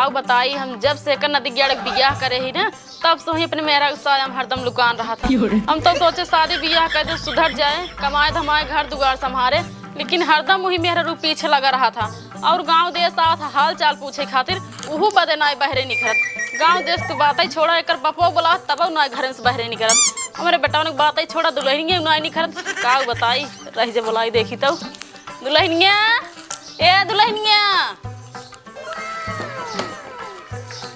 का बताई, हम जब से कर नदी गया बियाह करे ही ना तब से ही अपने मेरा हम हरदम लुकान रहा था। हम तो सोचे शादी बियाह कर दे सुधर जाए, कमाए धमाए घर दुआर संभारे, लेकिन हरदम वही मेरा रू पीछे लगा रहा था। और गांव देश आवत हाल चाल पूछे खातिर उहू बदे नाय बहरे निकलत। गांव देश तो बात ही छोड़ा, एक बपो बोला तब ना घर से बहरे निकलत। हमारे बेटा ने बात ही छोड़ा, दुल्हनिया नाय निकलत। का बताई रही जे बोलाई देखी तो दुल्हनिया, ए दुल्हनिया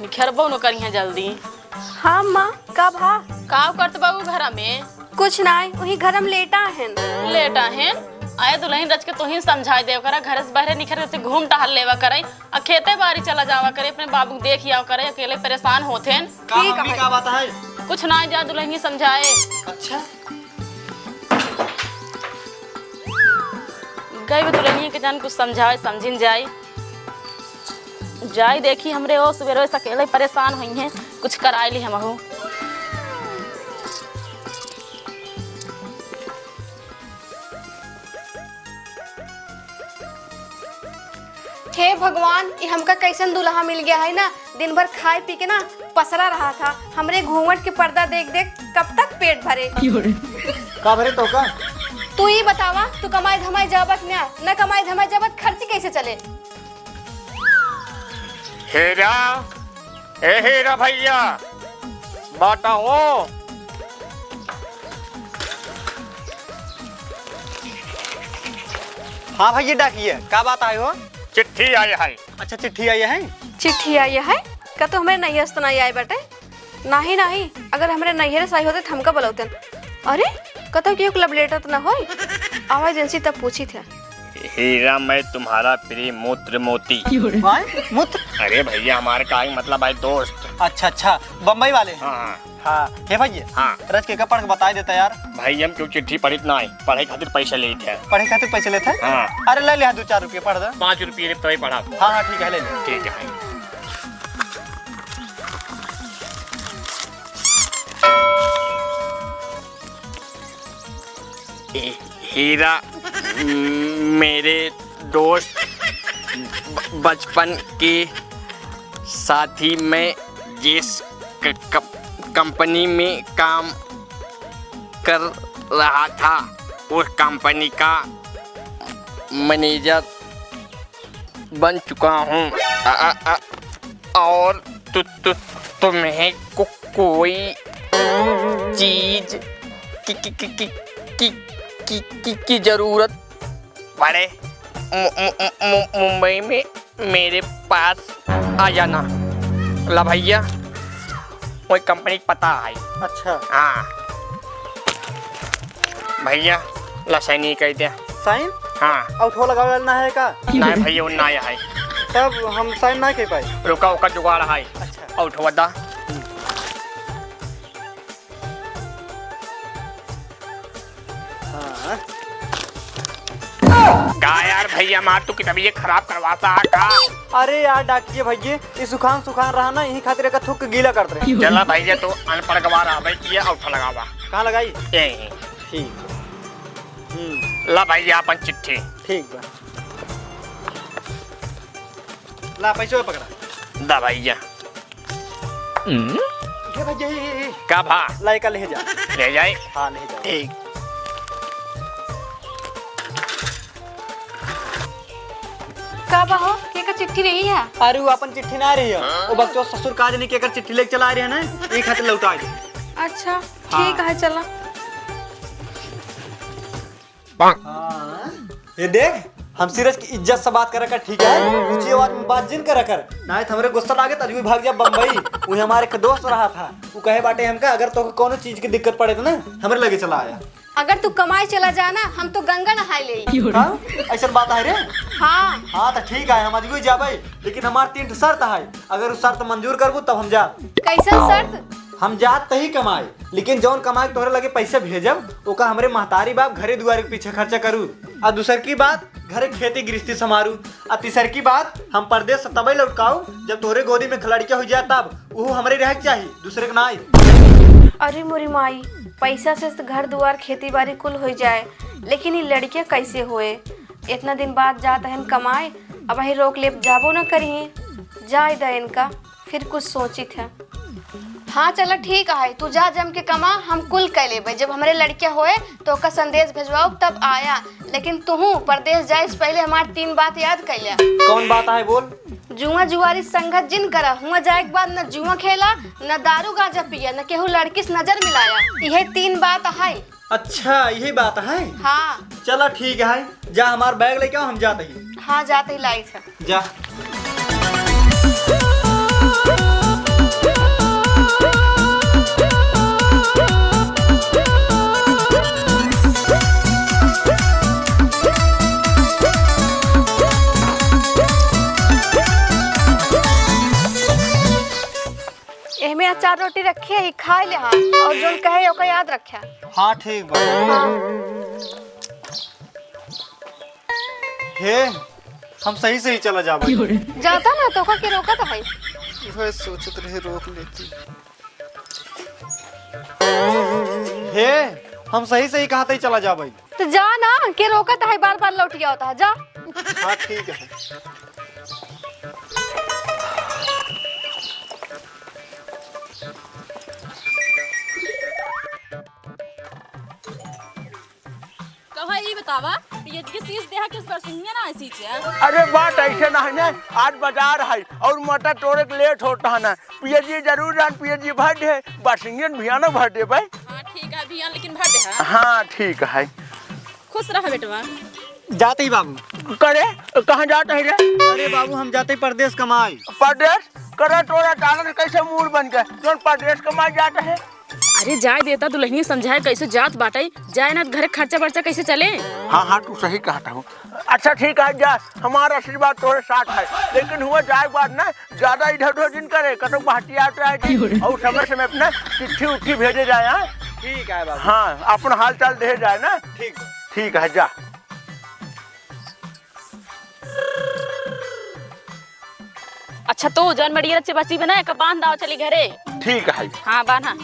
निखरबो न करिए जल्दी। हाँ माँ, का भा का करत बाबू घर में? कुछ नहीं, वही घर में लेटा है। लेटा है आए दुल्हन रच के तू ही समझाई देव करा, घर से बाहर निकल के घूम टहल लेवा करे, आ खेते बाड़ी चला जावा करे, अपने बाबू देख आवा करे, अकेले परेशान होते हैं। ठीक है, क्या बात है? कुछ ना जा दुल्हन ही समझाए। अच्छा गई दुल्हन के जान कुछ समझाए समझिन जाए जाई देखी हमरे ओ सवेरे अकेले परेशान हुई हैं, कुछ कराई ली हमहू। हे भगवान, ये हमका कैसन दुल्हा मिल गया है ना। दिन भर खाए पी के ना पसरा रहा था, हमरे घूंघट के पर्दा देख देख कब तक पेट भरे। का भरे तो का? तू ही बतावा, तू कमाई धमाई जाबत न कमाई धमाई जाबत खर्ची कैसे चले? हीरा, ए हीरा भैया बताओ। हाँ भैया डाकिए, क्या बात आई हो? चिट्ठी आई है। अच्छा चिट्ठी आई है? चिट्ठी आई है का? तो हमारे नैहर से नहीं आई बटे। नहीं नहीं, अगर हमारे नैहर से आई होते तो हमका बोलते। अरे कतो क्यों क्लब लेटर तो ना हो? आवाज एजेंसी तब पूछी थे। हीरा, मैं तुम्हारा प्रिय मूत्र मोती। मूत्र? अरे भैया हमारे का मतलब है दोस्त। अच्छा अच्छा, बम्बई वाले? हाँ हाँ हे भैया। हाँ रच के पढ़ के बता देता यार। भाई हम क्यों चिट्ठी पढ़ी ना आई, पढ़ाई खातिर पैसा ले थे। पढ़े खातिर पैसे लेते? हाँ। अरे ले ले 2-4 रुपये पढ़ दे। 5 रुपये तो ही पढ़ा। हाँ हाँ ठीक है, ले ले। ठीक है भाई। हीरा, मेरे दोस्त बचपन के साथी, मैं जिस कंपनी में काम कर रहा था उस कंपनी का मैनेजर बन चुका हूँ। और तुम्हें कोई चीज की जरूरत पड़े मुंबई में मेरे पास आ जाना। ला भैया कोई कंपनी पता है। अच्छा हाँ भैया, ला साइन ही कर दिया। साइन? हाँ। औठो लगाना है का? नहीं भैया वो ना है, तब हम साइन ना कर पाए। रुका उका जुगाड़ है। अच्छा औठो बता। का यार भैया मार तू की तबीयत खराब करवाता है का? अरे यार डाकिए भैया, ये सुखान रहा ना, यही खातिर का थूक गीला कर दे। चला भैया तो अनपढ़ गवा रहा भाई, ये औठा लगावा। कहाँ लगाई? यही। ठीक। ला भैया अपन चिट्ठी। ठीक बा, ला पैसे पकड़ा। दा भैया। ये भैया ये का भा? लाई का ले जा। ले जाए? हाँ ले जा। ठीक। का हो के का चिट्ठी रही है? अरे वो अपन चिट्ठी ना रही है, वो बच्चों ससुर काज नहीं के कर चिट्ठी लेके चला रही है ना, ये खातिर लौटा दे। अच्छा ठीक है, चला। हाँ ये देख, हम सीरज की इज्जत से बात कर, ठीक है? ऊंची आवाज में बात जिन कर ना, हमरे गुस्सा लागे तो अभी भाग जा बम्बई। वो हमारे का दोस्त रहा था, वो कहे बाटे हमका अगर तो कोनो चीज की दिक्कत पड़े तो ना हमरे लगे चला आया। अगर तू कमाई चला जाना, हम तो गंगा नहाए ले। हाँ ऐसा बात है रे? हाँ हाँ तो ठीक है, हम अजगू जाबे, लेकिन हमार 3 शर्त है। अगर उस शर्त मंजूर करबू तब हम जा। कैसन शर्त? हम जात तही कमाए, लेकिन जौन कमाए तोहरे लगे पैसे भेजब, ओका हमरे महतारी बाप घरे दुआरे के पीछे खर्चा करू। और दूसर की बात, घरे खेती गृहस्थी संभारू। और तीसर की बात, हम परदेश से तबे लौटकाऊ जब तोहरे गोदी में खलड़किया हो जाए, तब वो हमरे रह चाहिए, दूसरे के ना। अरे मोरी माई, पैसा से तो घर दुआर खेती बाड़ी कुल हो जाए, लेकिन ये लड़कियां कैसे होए? इतना दिन बाद जात हम कमाए, अब वही रोक ले जाबो ना करिए। जाए द इनका, फिर कुछ सोची था। हाँ चलो ठीक है, तू जा जम के कमा, हम कुल कह लेबे। जब हमारे लड़कियां होए तो ओका संदेश भेजवाओ तब आया, लेकिन तू परदेश जाए से पहले हमारी 3 बात याद कर लिया। कौन बात है बोल? जुआ जुआरी संगत जिन करा हुआ जाए के बाद न जुआ खेला, न दारू गांजा पिया, न केहू लड़की से नजर मिलाया। यही 3 बात है। अच्छा यही बात है। हाँ चलो ठीक है, जा हमार बैग लेके आओ, हम जाते ही। हाँ जाते ही लाई था। जा। एहमे 4 रोटी रखे ही खा ले, हाँ, और जो कहे ओका याद रखे। हाँ ठीक बा। हे हम सही सही चला जाबे। जाता ना तो के रोकत है। वह सोचत रहे रोक लेती। हे हम सही सही कहा ही चला जाबे। तो जा ना, के रोकत है, बार बार लौट गया होता है। जा। हाँ ठीक है। ये बतावा ये चीज देहा किस पर सिंह ना ऐसी है। अरे बात ऐसे ना है ना, आज बाजार है और मटर तोड़े के लेट होता है ना। पियजी जरूर जान, पियजी भर दे, बसिंगन भियानो भर दे भाई। हाँ ठीक है भियान, लेकिन भर दे। हाँ ठीक है। खुश रह बेटवा। जाते ही बाबू। करे कहाँ जाते है रे? अरे बाबू हम जाते ही परदेश कमाए। परदेश करे तोड़ा टांगन कैसे मूड बन गए, जो परदेश कमाए जाता है। अरे जाए देता दुल्हनी समझाए कैसे जात बाटे, जाए ना घर खर्चा बर्चा कैसे चले। हाँ हाँ तू सही कहता हूँ। अच्छा ठीक है जा, हमारा आशीर्वाद तोरे साथ है, लेकिन हुआ जाए बात ना ज्यादा इधर उधर दिन करे, कतो बहटिया और समय समय अपना चिट्ठी उट्ठी भेजे जाए। हाँ ठीक है बाबू। हाँ अपना हाल चाल दे जाए ना। ठीक ठीक है जा। अच्छा तो जन मड़िया अच्छे बसी बनाए का बांध दाओ चली घरे। ठीक है। हाँ बांधा।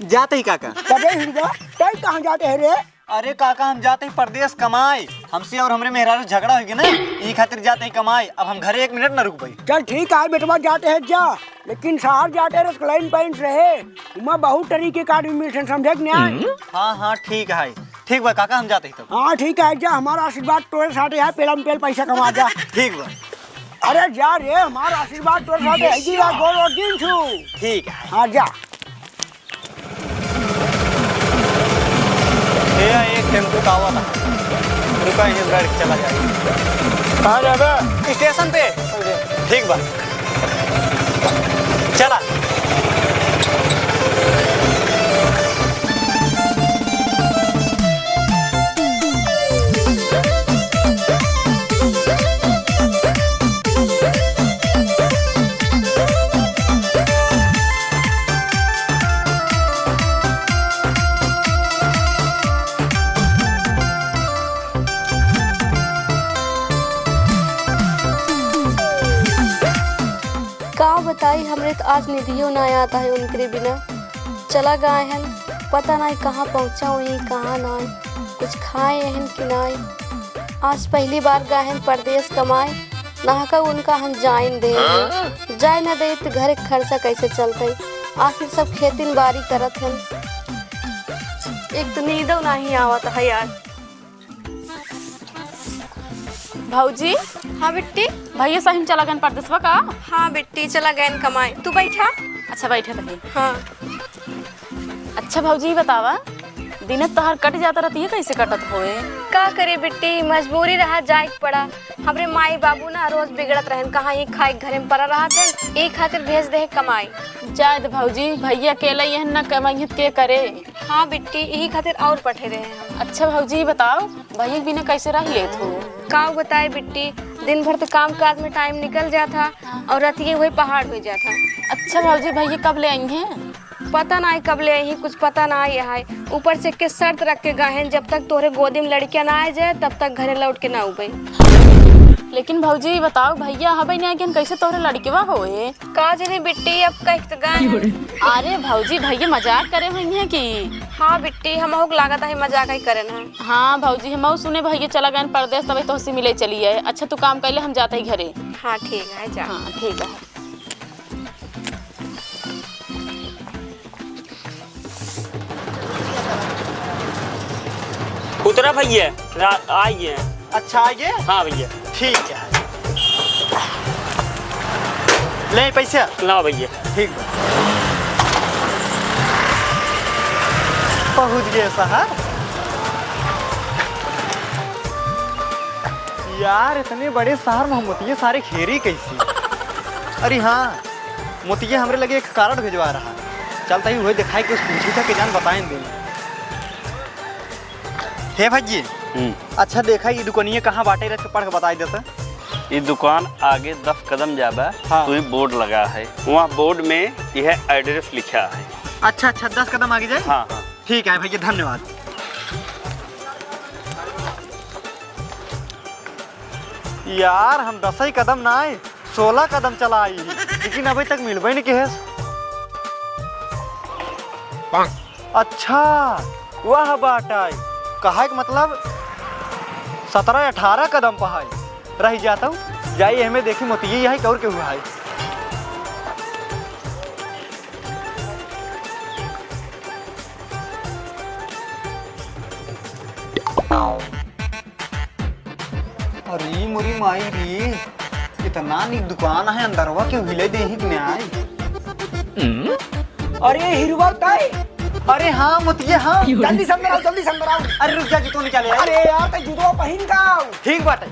जाते ही काका। कहाँ जाते हैं रे? अरे काका हम जाते ही परदेश कमाए, हमसे और हमरे मेहरारू झगड़ा हो गया ना, ई खातिर जाते ही कमाए। अब हम घरे 1 मिनट न रुक पाई। चल ठीक है बेटवा, जाते हैं जा, लेकिन शहर जाते रहे क्लाइन पॉइंट रहे, उमा बहुत तरीके का आदमी मिलते समझे कि नहीं। हाँ हाँ ठीक है। ठीक बा काका हम जाते ही तब। हाँ ठीक है जा, हमारा आशीर्वाद तोरे साथ है, पेलम पेल पैसा कमा जा। ठीक बा। अरे जा रे, हमारा आशीर्वाद तोरे साथ है, जी बात गोल और दिन छू। ठीक है। हाँ जा। भैया एक टेम्पो का हुआ था, रुका इस बैठ के चला जाएगा। कहाँ जाबे? स्टेशन पे। ठीक बा चला। का बताई, हमरे तो आज निधियो ना आता है उनके बिना। चला गए हैं, पता नहीं कहाँ पहुँचा वही कहाँ नहीं, कुछ खाए हैं कि नहीं। आज पहली बार गए हैं परदेश कमाए, ना का उनका हम जाइन दे, जाए न दे तो घर खर्चा कैसे चलते। आखिर सब खेती बाड़ी करत हैं, एक तो नींदो नहीं आवत है यार। भाऊजी। हाँ बिट्टी। भैया सही चला गन परदेसवा का। हाँ बिट्टी चला गए कमाए, तू बैठा। अच्छा बैठे रही। हाँ। अच्छा भाऊजी बतावा, दिन तोहर कट जाता रहती है, कैसे कटत होए? का करे बिट्टी, मजबूरी रहा जाए पड़ा। हमरे माई बाबू ना रोज बिगड़त रहन, कहाँ एक खाए घरे में पड़ा रहा थे, एक खातिर भेज दे कमाई। जाए दे भाऊजी, भैया अकेला ही न कमाई के करे। हाँ बिट्टी, यही खातिर और पठे रहे हम। अच्छा भाऊजी बताओ, भैया बिना कैसे रह लेत हो? का बताए बिट्टी, दिन भर तो काम काज में टाइम निकल जाता और रातिये वही पहाड़ हो जाता। अच्छा भाऊजी भैया कब ले आई हैं? पता नहीं कब ले आई, कुछ पता ना है। ऊपर से के शर्त रख के गए हैं, जब तक तोरे गोदी में लड़कियां ना आ जाए तब तक घरे लौट के ना उबे। लेकिन भौजी बताओ भैया हाँ भाई नहीं कैसे तोहरे लड़केवा होए? का जने बिट्टी अब कह तो गए। अरे भौजी भैया मजाक करे हुई हैं कि? हाँ बिट्टी हम लागत है मजाक ही करे ना। हाँ भौजी हम सुने भैया चला गए परदेश तभी तो मिले चली है। अच्छा तू काम कर ले हम जाते ही घरे। हाँ ठीक है जा। हाँ ठीक है। उतरा भैया आइए। अच्छा आइए। हाँ भैया ठीक है। ले पैसा। लाओ भैया। ठीक बा। पहुंच गए शहर। यार इतने बड़े शहर में मोतिये सारे घेरी कैसी? अरे हाँ मोतिये हमरे लगे एक कार्ड भिजवा रहा है। चलता ही वही दिखाई कि उस पूछी था कि जान बताएं देंगे। हे भाई अच्छा देखा ये दुकानिया कहाँ बाटे रख के पढ़ के बताई देता। ये दुकान आगे 10 कदम जाबा। हाँ। तो ये बोर्ड लगा है, वहाँ बोर्ड में यह एड्रेस लिखा है। अच्छा 10 कदम आगे जाए। हाँ हाँ ठीक है भैया धन्यवाद। यार हम 10 ही कदम ना आए 16 कदम चला आई लेकिन अभी तक मिलबे नहीं के। अच्छा वह बात आई कहा कि मतलब 17-18 कदम पहाई रह जाता हूँ जाइए हमें देखी मोती यही कौर के हुआ है। अरे मोरी माई री कितना नी दुकान है अंदरवा के हिले दे ही न्याय। अरे हिरवा ताई अरे हाँ मोतिये हाँ जल्दी से अंदर आओ जल्दी से अंदर आओ। अरे रुक जा जूतों निकाले। अरे यार तो जूतवा पहन का आओ। ठीक बात है।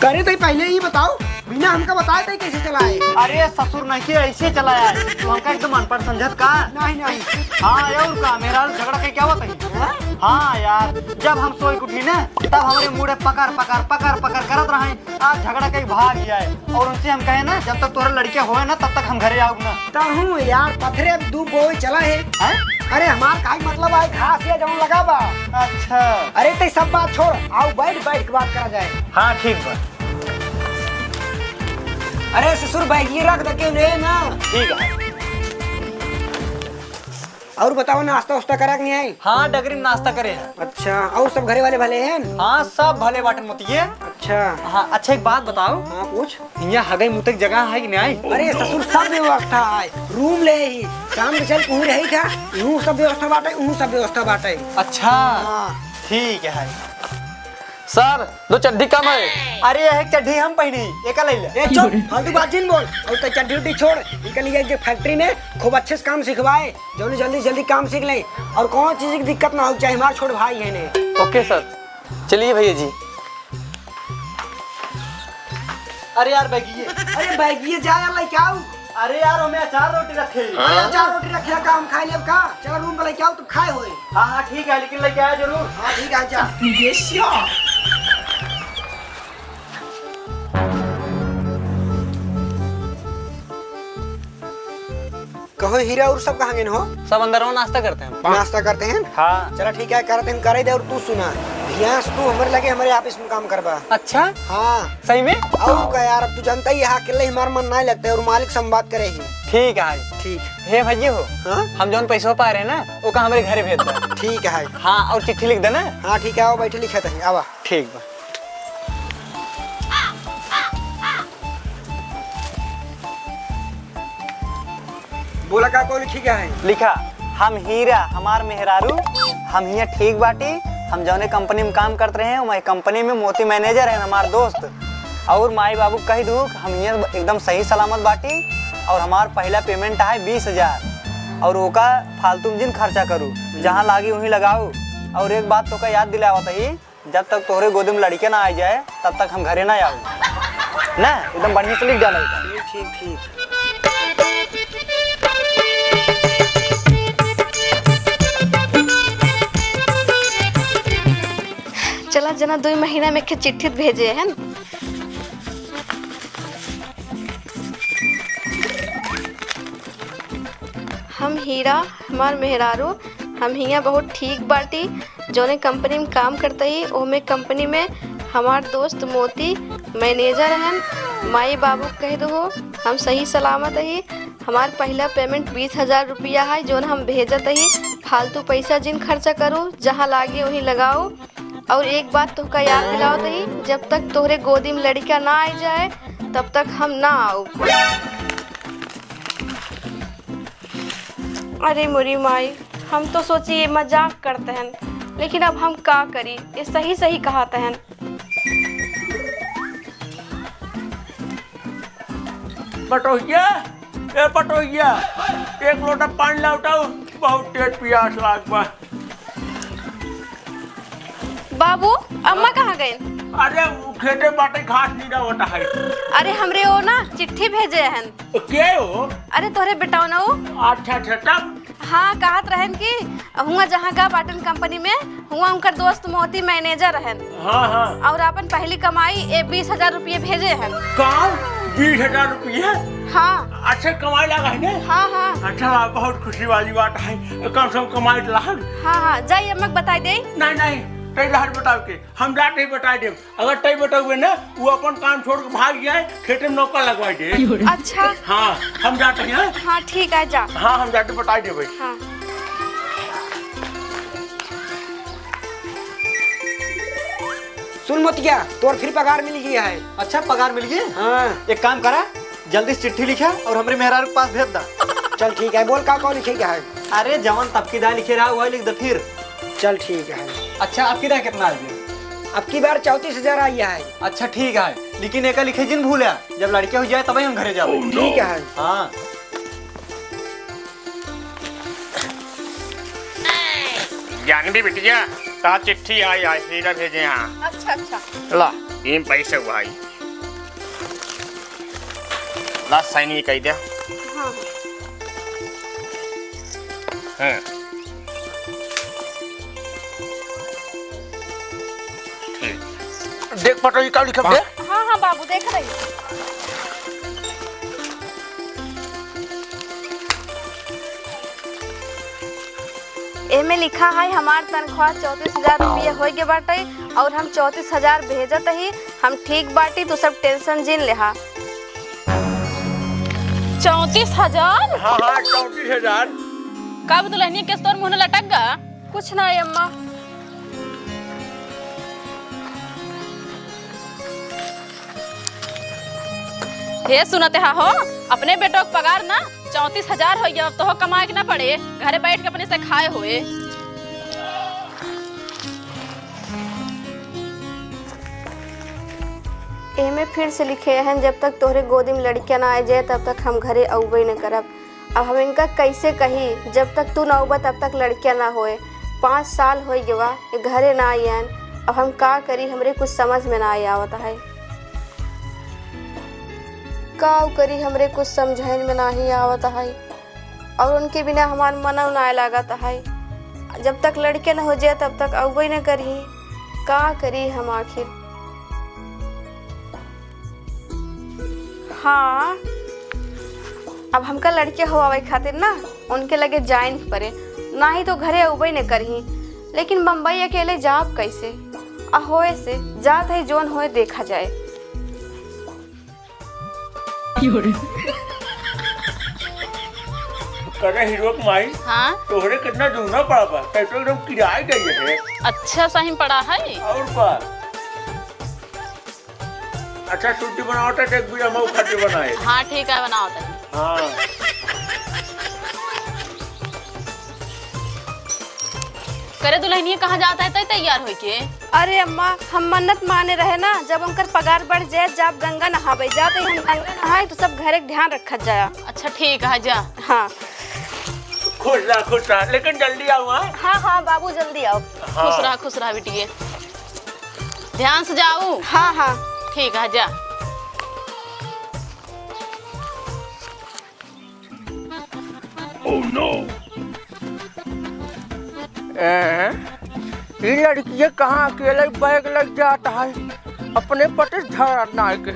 करे तो पहले ही बताओ बिना हमका बताए थे कैसे चलाए। अरे ससुर नहीं के ऐसे चलाया है तू हमका एकदम अनपढ़ समझत का। नहीं हाँ और का मेरा झगड़ा के क्या होता है। हाँ यार जब हम सोई उठी ना तब हमारे मुड़े पकड़ करत रहे। आज झगड़ा कहीं भाग गया है और उनसे हम कहे ना जब तक तोरा लड़के होए ना तब तक हम घरे आओ ना। हूँ यार पथरे अब दू बोई चला है। अरे हमार का मतलब है घास या जम लगा बा। अच्छा अरे ते सब बात छोड़ आओ बैठ के बात करा जाए। हाँ ठीक बा। अरे ससुर बैगिए रख दे के ले ना। ठीक है। और बताओ नाश्ता वास्ता करा कि नहीं है। हाँ डगरी में नाश्ता करे हैं। अच्छा और सब घरे वाले भले हैं। हाँ सब भले बाटन मोतिये। अच्छा हाँ अच्छा एक बात बताओ। हाँ पूछ। यहाँ हगई मुतक जगह है कि नहीं? अरे ससुर सब व्यवस्था है रूम ले ही शाम के चल कहूँ रही था यूँ सब व्यवस्था बाटे यूँ सब व्यवस्था बाटे। अच्छा हाँ ठीक है। सर 2 चड्डी कम है। अरे एक चड्ढी हम पहनी एक ले ले। ए चुप फालतू बात जिन बोल और तो चड्डी उड्डी छोड़ निकल गया फैक्ट्री में खूब अच्छे से काम सिखवाए जल्दी काम सीख ले और कौन चीज की दिक्कत ना हो चाहे हमारे छोटे भाई है ने। ओके सर चलिए भैया जी। अरे यार बैगिए। अरे बैगिए जा यार लेके आओ। अरे यार हमें अचार रोटी रखे। अरे 4 रोटी रखे काम खाए ले अब का चल रूम पे लेके आओ तो खाए होए। हाँ ठीक है लेकिन लेके आया जरूर। हाँ ठीक है जा। कहो हीरा और सब कहाँ गए हो। सब अंदर में नाश्ता करते हैं। नाश्ता करते हैं। हाँ चलो ठीक है करते हैं करे दे और तू सुना ध्यान से तू हमारे लगे हमारे ऑफिस में काम करवा। अच्छा हाँ सही में। और का यार अब तू जानता ही यहाँ अकेले हमारा मन नहीं लगता है और मालिक से हम बात करे ही। ठीक है ठीक हे भैया हो। हाँ हम जौन पैसा पा रहे हैं ना वो का हमारे घरे भेज दो। ठीक है। हाँ और चिट्ठी लिख देना। हाँ ठीक है आओ बैठे लिखे थे आवा। ठीक बा। बोला का को लिखी क्या है। लिखा हम हीरा हमार मेहरारू हम हिया ठीक बाटी हम जौने कंपनी में काम करते रहे वही कंपनी में मोती मैनेजर है हमार दोस्त और माई बाबू कही दू हम हिया एकदम सही सलामत बाटी और हमार पहला पेमेंट है 20,000 और ओका फालतू में जिन खर्चा करूँ जहाँ लागी वहीं लगाऊ। और एक बात तो का याद दिलावत ही जब तक तोहरे गोदी में लड़के ना आ जाए तब तक हम घरे ना आऊ ना एकदम बढ़िया से लिख डाला। ठीक चला जना 2 महीना में के चिट्ठी भेजे हैं। हम हीरा हमार मेहरारू हम हिया बहुत ठीक बाटी जौने कंपनी में काम करता ही ओमे कंपनी में हमार दोस्त मोती मैनेजर हन। माई बाबू कह दो हम सही सलामत ही। हमार पहला पेमेंट 20,000 रुपया है जोन हम भेजत ही। फालतू पैसा जिन खर्चा करो जहाँ लागे वहीं लगाओ। और एक बात तोहका याद दिलाओ तही, जब तक तोहरे गोदी में लड़का ना आ जाए तब तक हम ना आओ। अरे मुरी माई, हम तो सोची ये मजाक करते हैं, लेकिन अब हम का करी, ये सही सही कहते हैं। पटोहिया, ए पटोहिया, एक लोटा पानी लाओ, बहुत तेज प्यास लाग बा। बाबू अम्मा कहाँ गए? अरे खेते बाटे घास नहीं होता है। अरे हमरे वो ना चिट्ठी भेजे हैं। क्या हो? अरे तोहरे बेटाओ ना वो। अच्छा अच्छा, तब हाँ कहत रहन कि हुआ जहाँ का बाटन कंपनी में हुआ उनकर दोस्त मोती मैनेजर रहन। हाँ हाँ। और अपन पहली कमाई 20,000 रुपये भेजे हैं। कौन? 20,000 रुपये? हाँ। अच्छा कमाई लगा है ना? हाँ हाँ। अच्छा, बहुत खुशी वाली बात है, कम से कम कमाई लगा। हाँ हाँ, जाइए अम्मा बताई दे। नहीं नहीं, तई बाहर बताओ के हम जाते ही बता दे। अगर तई बताओगे ना वो अपन काम छोड़ के भाग जाए, खेत में नौकर लगवा दे। अच्छा हाँ, हम जाते हैं। हाँ ठीक है, जा। हाँ हम जाते बता दे भाई। हाँ। सुन मोतिया, तोर फिर पगार मिल गया है। अच्छा पगार मिल गई? हाँ। एक काम करा, जल्दी से चिट्ठी लिखा और हमरे मेहरारू के पास भेज दा। चल ठीक है, बोल का लिखे क्या है? अरे जवन तबकीदार लिखे रहा वही लिख दे फिर। चल ठीक है। अच्छा आपकी राय कितना आ गया? अब की बार 34,000 आई है। अच्छा ठीक है, लेकिन एक लिखे जिन भूला, जब लड़के हो जाए तभी हम घरे जाओ। ठीक है। हाँ। जानवी बिटिया, ता चिट्ठी आई आई हीरा भेजे यहाँ। अच्छा अच्छा। ला इन पैसे हुआ आई। ला साइन ही कही दिया। हाँ हाँ। देख पटोही का लिखा दे। हाँ हाँ बाबू देख रही। एमे लिखा है हमार तनख्वाह 34,000 रुपये हो गए बाटे और हम 34,000 भेजत ही। हम ठीक बाटी तो सब टेंशन जिन लेहा। 34,000? हाँ हाँ 34,000। कब दुल्हनिया के तोर मुंह लटक गा? कुछ ना है अम्मा। हे सुनते हो, अपने बेटो के पगार ना 34,000 हो गया, तो कमाए के ना पड़े, घरे बैठ के अपने से खाए हुए। एमे फिर से लिखे हैं, जब तक तोहरे गोदी में लड़किया ना आ जाए तब तक हम घरे अउबे न करब। अब हम इनका कैसे कही, जब तक तू ना अउबा तब तक लड़किया ना होए। 5 साल हो गवा ये घरे ना आयन। अब हम का करी, हमरे कुछ समझ में ना आवता है। का करी, हमरे कुछ समझाइन में नहीं आवता है। और उनके बिना हमार मन ना लागता है। जब तक लड़के न हो जाए तब तक अउबे न करी। का करी हम आखिर। हाँ, अब हमका लड़के हो आवे खातिर ना उनके लगे जाइन पड़े, ना ही तो घरे अउबे न करही। लेकिन बम्बई अकेले जाब कैसे? होए से जात है जोन होए देखा जाए। करे हीरो माई। हाँ तोहरे कितना दूना पड़ा बा, तो एकदम किराए गई है। अच्छा सही पड़ा है। और का अच्छा छुट्टी बनाओ तो एक भी हम खाते बनाए। हाँ ठीक है, बनाओ तनी। हाँ करे दुल्हनिया कहाँ जाता है तो तैयार हो के? अरे अम्मा, हम मन्नत माने रहे ना, जब उनकर पगार बढ़ जाए जब गंगा नहावे जाते हम गंगा नहाए तो सब घरे ध्यान रखा जाए। अच्छा ठीक है, जा। हाँ खुश रहा, लेकिन जल्दी आओ। हाँ हाँ बाबू जल्दी आओ। खुश रहा बेटिए, ध्यान से जाओ। हाँ हाँ ठीक है, जा। ओह नो, ये लड़की कहाँ अकेले बैग लग जाता है, अपने पति धरना के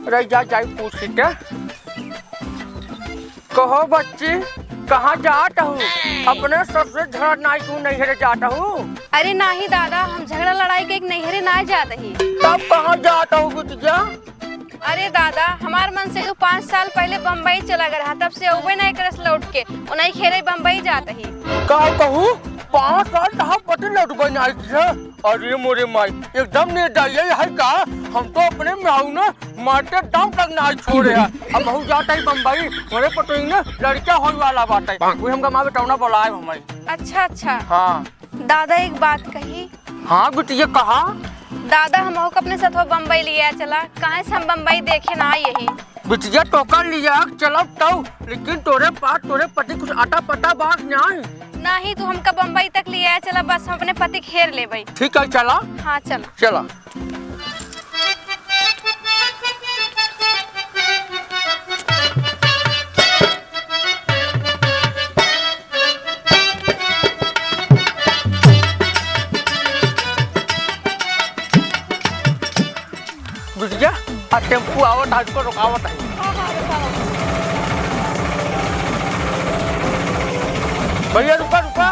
रह जा जाए पूछी। कहो बच्ची कहाँ जाता हूँ? अपने सबसे झगड़ा नहीं तू नहीं जाता हूँ। अरे नहीं दादा, हम झगड़ा लड़ाई के एक नैहरे ना जाते ही। तब कहाँ जाता हूँ बिटिया? अरे दादा, हमार मन से तो 5 साल पहले बम्बई चला गया रहा, तब से उबे नहीं करस लौट के उन्हीं खेरे बम्बई जाते ही। का कहूँ 5 साल तहाँ पति लौट गई नहीं है। अरे मोरे माई एकदम नहीं जाइए है का? हम तो अपने माऊ ने मारते दम तक नहीं छोड़े हैं। अब हम जाता ही बम्बई, मोरे पटोई ने लड़का होने वाला बात है, वो हम गमा बेटौना बुलाए हमें। अच्छा अच्छा। हाँ दादा एक बात कही। हाँ बिटिया कहा। दादा हम अपने साथ बम्बई लिया चला, कहाँ से हम बम्बई देखे ना यही। बिटिया टोका लिया चलो तो, लेकिन तोरे पास तोरे पति कुछ आटा पता बात नहीं तो हमका बम्बई तक लिया चला, बस हम अपने पति घेर ले भाई। ठीक है चला। हाँ चला चला। बिटिया टेम्पू आवत आज को रुकावट है। भैया रुका रुका।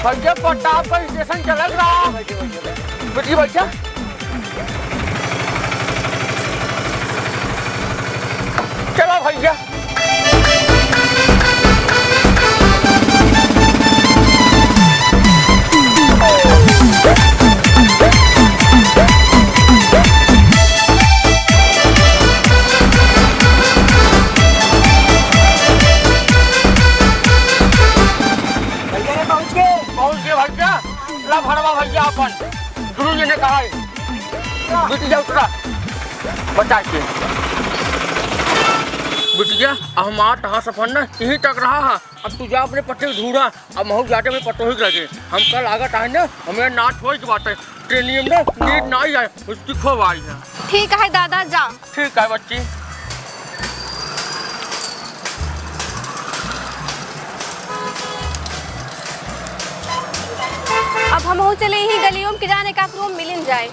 भैया पट्टा पर स्टेशन चल रहा। बिटिया भैया चलो भैया। भरवा भैया अपन गुरु जी ने कहा है बिटिया उतरा बचा के। बिटिया हमारा तहाँ सफर न यही तक रहा है, अब तू जा अपने पट्टे ढूंढा। अब महू जाते में पट्टो ही लगे। हम कल आगत आए ना, हमें ना छोड़ की बात है, ट्रेनियम में नीट ना ही आए उसकी खो आई है। ठीक है दादा जा। ठीक है बच्ची। अब हम हो चले ही गलियों में किराने का रूम मिल जाए।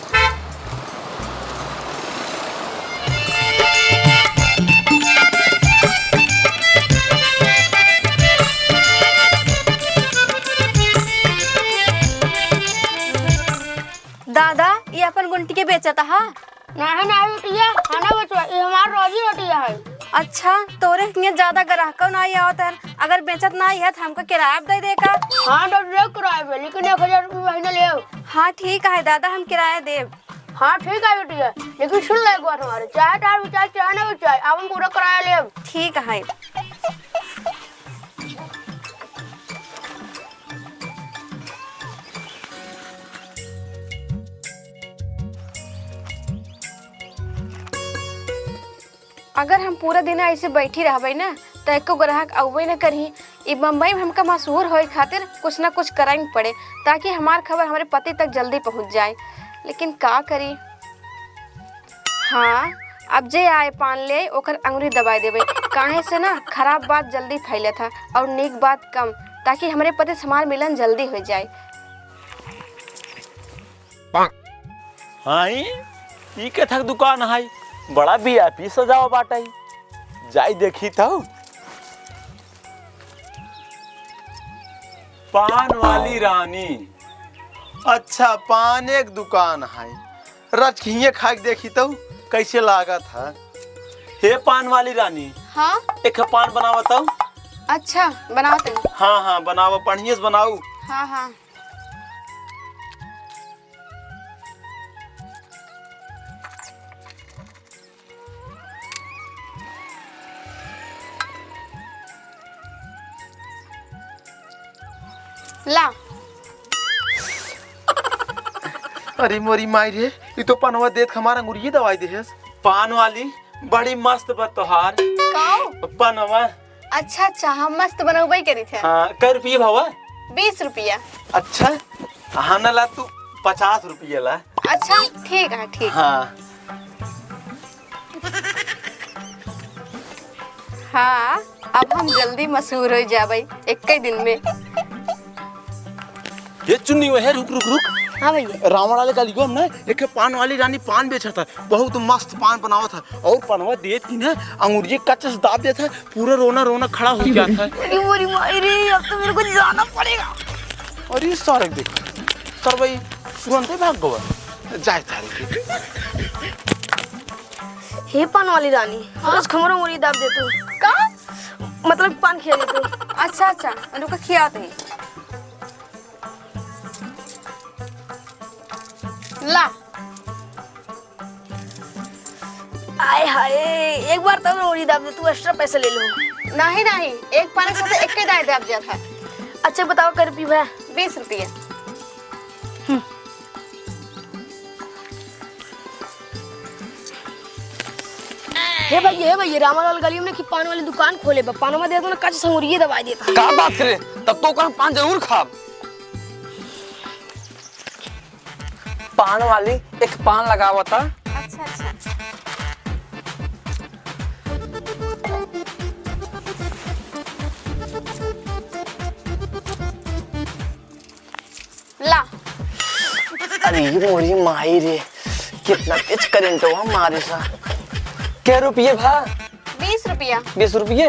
दादा ये अपन गुंटी के बेचा था? नहीं बेटिया, खाना बचवा, ये हमारा रोजी रोटिया है। अच्छा तोरे ज्यादा ग्राहक नहीं आवत है, अगर बेचत नहीं है तो हमको किराया दे देगा। हाँ दे किराए पे, लेकिन 1000 रुपये महीना ले। हाँ ठीक है दादा, हम किराया देव। हाँ ठीक है बेटिया, लेकिन सुन ले एक बात हमारे, चाहे तार बिचाए चाहे ना बिचाए, अब हम पूरा किराया ले। ठीक है। अगर हम पूरा दिन ऐसे बैठी रहबे ना तो एको ग्राहक अवे न करही। ई बम्बई में हमका मशहूर होए खातिर कुछ ना कुछ कराए पड़े, ताकि हमार खबर हमारे पति तक जल्दी पहुंच जाए। लेकिन का करी? हाँ अब जे आए पान ले ओकर अंगुरी दबाई देवे, काहे से ना खराब बात जल्दी फैले था और नेक बात कम, ताकि हमारे पति से हमार मिलन जल्दी हो जाए। हाँ ई के थक दुकान है, बड़ा VIP सजावा बाटा ही, जाई देखी तो। पान वाली रानी, अच्छा पान एक दुकान है, रच खिए खा के देखी तो कैसे लागत है। हे पान वाली रानी, हाँ एक पान बनावा तो। अच्छा बनाते। हाँ हाँ बनावा, बढ़िया से बनाऊ। हाँ हाँ ला। अरे मोरी माई रे, ये तो पनवा देत हमारा अंगुरिये दवाई दे। पान वाली बड़ी मस्त बतोहार पनवा। अच्छा अच्छा हम मस्त बनौबई करी थे। हाँ कै रुपये भावा? 20 रुपया। अच्छा हाँ ना ला तू 50 रुपये ला। अच्छा ठीक है ठीक। हाँ हाँ अब हम जल्दी मशहूर हो जाबई एक दिन में। ये चुन्नी है, रुक रुक रुक, हाँ भैया। रावण वाले गलियों में एक पान वाली रानी पान बेचा था, बहुत मस्त पान बनावा था और पनवा देत की ना अंगूरी कच्चे से दाब देता है, पूरा रोना रोना खड़ा हो गया था। अरे मोरी मायरी, अब तो मेरे को जाना पड़ेगा। अरे सारे देख सर भाई तुरंत ही भाग गया जाए थारे। हे पान वाली रानी, रोज खमरो मोरी दाब दे तू का, मतलब पान खिया दे तू। अच्छा अच्छा रुका खियाते हैं। ला आय हाय, एक बार तब मोरी दाब दे तू, एक्स्ट्रा पैसे ले लो। नहीं नहीं, एक पान के साथ एक ही दाई दाब जाता है। अच्छा बताओ कर पी भैया। 20 रुपये। हे भैया रामा लाल गली में कि पान वाली दुकान खोले बा, पानमा दे दो ना, कच्चे संगुरिये दवाई देता। का बात करे, तब तो ओकर पान जरूर खाब। पान वाली एक पान लगावा था। अच्छा अच्छा ला अरे मोरी माई रे, कितना तेज करंट हुआ हमारे साथ। क्या रुपये भा? 20 रुपया। 20 रुपये।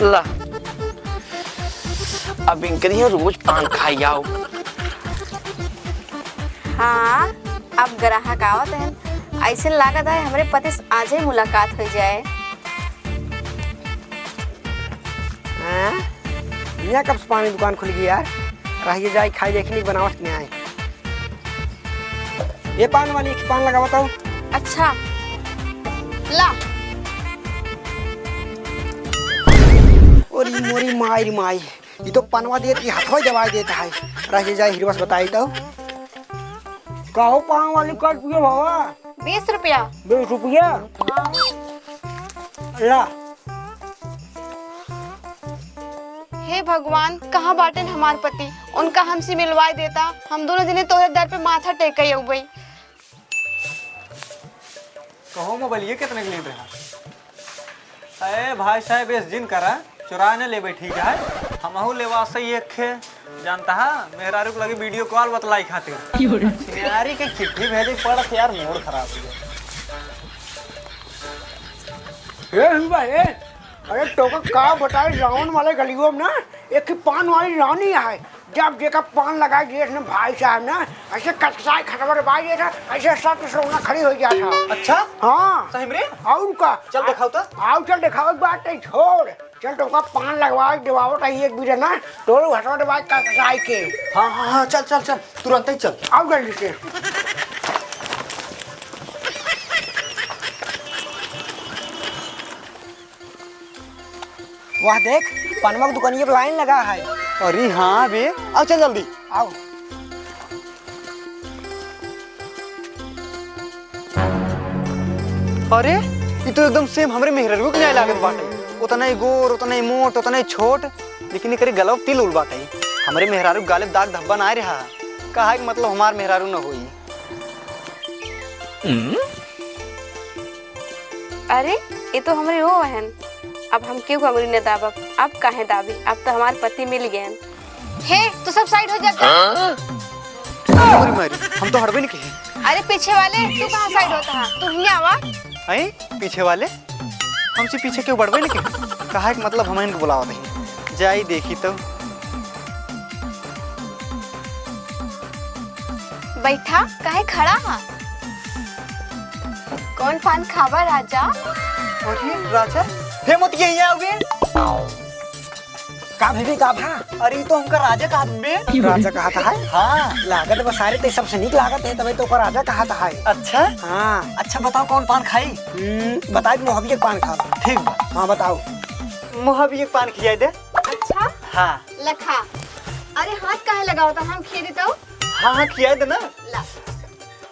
ला अब इनकरी रोज पान खाई आओ। हाँ अब ग्राहक आवत है, ऐसे लागत है हमारे पति से आज ही मुलाकात हो जाए। यहाँ कब से पानी दुकान खुल गई यार, रहिए जाए खाई देखने की बनावट में आए। ये पान वाली एक पान लगा बताओ। अच्छा ला। और ये मोरी माई माई, ये तो पनवा देती हाथों दवाई देता है। रहिए जाए हिरवस बताई तो कहो पान वाली कट पियो बाबा। 20 रुपया। 20 रुपया। ला हे भगवान, कहाँ बाटन हमार पति, उनका हमसे मिलवाई देता, हम दोनों जने तोहरे दर पे माथा टेक गई भाई। कहो मोबाइल ये कितने के लिए रहा? अरे भाई साहब इस जिन करा चुरा न ले बैठी है, हमहू लेवा सही एक खे जानता है मेहरा रुक लगी वीडियो कॉल बतलाई खातिर सिनारी के चिट्ठी भेजे पड़त यार, मूड खराब हो गया। अरे टोका का बताए, रावण वाले गलियों में ना एक पान वाली रानी है, जब जेका पान लगाई दिए ने भाई साहब ना ऐसे कचकाई खटवर बाई दिया था, ऐसे सब सोना खड़ी हो गया था। अच्छा हाँ सही में? और का चल दिखाओ तो। आओ चल दिखाओ बात नहीं छोड़, चल टोका पान लगवा दिवाओ तो एक बीजा ना टोल हटवा दे बाई कचकाई के। हाँ हाँ हाँ चल चल चल तुरंत ही चल। आओ जल्दी से। वाह देख पानवा की दुकानिया पे लाइन लगा है। अरे हाँ बे, आओ चल जल्दी आओ। अरे ये तो एकदम सेम हमरे मेहररू के नहीं लागत बाटे, उतना ही गोर उतना ही मोट उतना ही छोट, लेकिन ये करे गलव तिल उल बाटे। हमरे मेहरारू गाले दाग धब्बा ना रहा, कहा कि मतलब हमार मेहरारू न होई। अरे ये तो हमारे वो बहन, अब हम क्यों अंगुली ने दाबब, अब काहे दाबी, अब तो हमारे पति मिल गए। हे तू सब साइड हो जा। मोरी मारी, हम तो हड़बे नहीं कहे। अरे पीछे वाले, तू कहाँ साइड होता है, तू ही आवा। हैं पीछे वाले हमसे पीछे क्यों बढ़वे नहीं कहे, कहा कि मतलब हम इनको बुलावा नहीं जाई देखी तो। बैठा काहे खड़ा है, कौन पान खावा राजा? अरे राजा हे मत यहीं आओगे का भी का भा? अरे तो हमका राजा कहा बे। राजा कहा था है? हाँ लागत बस सारे ते सबसे निक लागत है, तभी तो को राजा कहा था है। अच्छा हाँ अच्छा बताओ कौन पान खाई? बताई मोहब्बी के पान खा। ठीक बा। हाँ बताओ। मोहब्बी एक पान खिया दे। अच्छा हाँ लखा। अरे हाथ काहे लगाओ था, हम खिए देता हूँ। हाँ हाँ खिया दे ना। ला